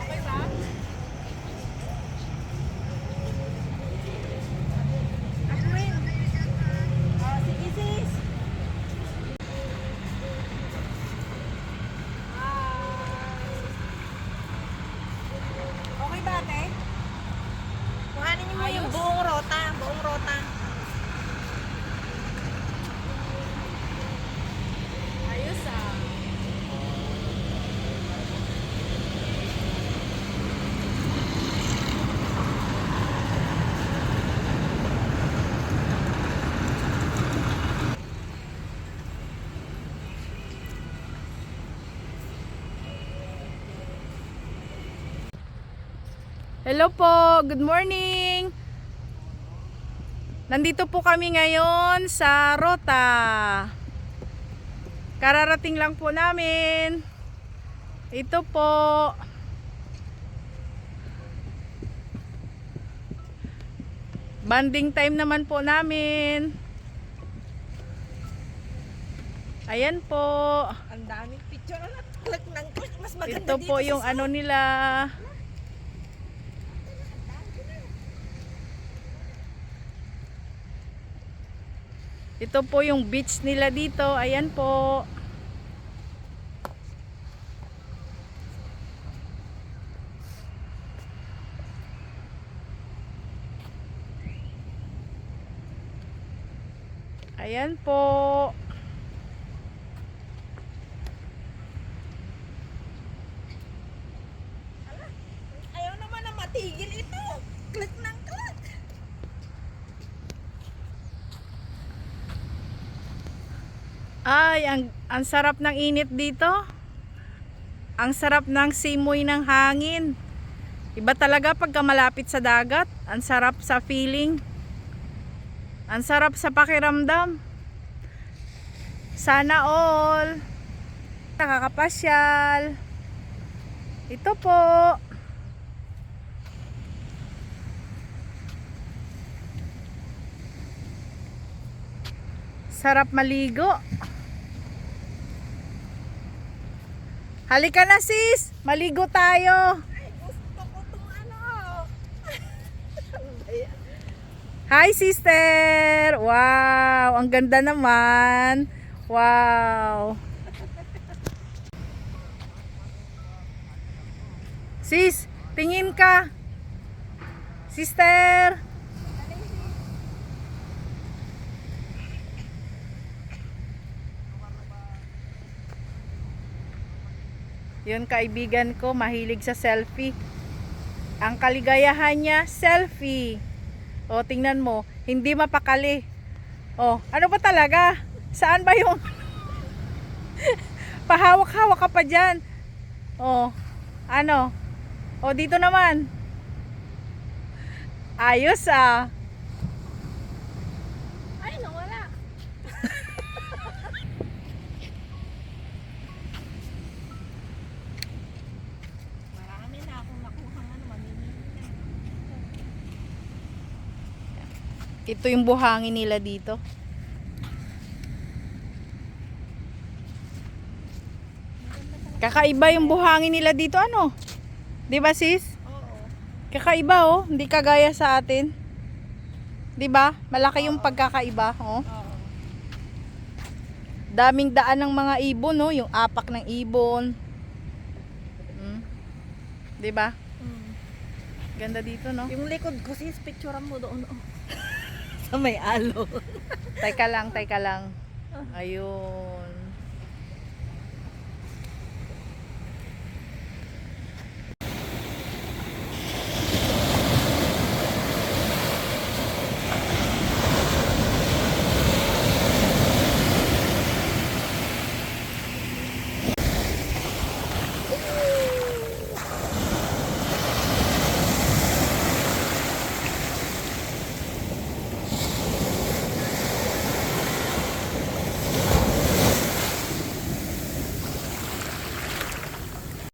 Okay ba? Ashwin. Sige sis. Okay ba ate? Kuhanin niyo mo yung buong rota. Buong rota. Ayos ah. Hello po, good morning. Nandito po kami ngayon sa Rota. Kararating lang po namin. Ito po. Banding time naman po namin. Ayan po. Ang daming picture na click ng click. Mas maganda Ito dito po sa yung ano nila. Ito po yung beach nila dito. Ayan po. Ayan po. Ayaw naman na matigil ito. Click ng click. Ay, ang sarap ng init dito. Ang sarap ng simoy ng hangin. Iba talaga pagka malapit sa dagat. Ang sarap sa feeling. Ang sarap sa pakiramdam. Sana all. Nakakapasyal. Ito po. Sarap maligo. Halika na sis, maligo tayo. Ay, gusto ko itong ano. Hi sister. Wow, ang ganda naman. Wow. Sis, tingin ka. Sister. Yun kaibigan ko, mahilig sa selfie. Ang kaligayahan niya, selfie. O, tingnan mo, hindi mapakali. O, ano ba talaga? Saan ba yung pahawak-hawak ka pa dyan? O, ano? O, dito naman. Ayos ah. Ay, nawala. Marami na akong nakuha ano, mamimili na. Ito yung buhangin nila dito. Kakaiba yung buhangin nila dito, ano? 'Di ba sis? Oo. Kakaiba oh, hindi kagaya sa atin. 'Di ba? Malaki yung pagkakaiba, oh. Oo. Daming daan ng mga ibon, no, yung apak ng ibon. 'Di ba? Ganda dito, no? Yung likod ko sis, picturean mo doon. Oh. Sa may alo. Teka lang, teka lang. Ayun.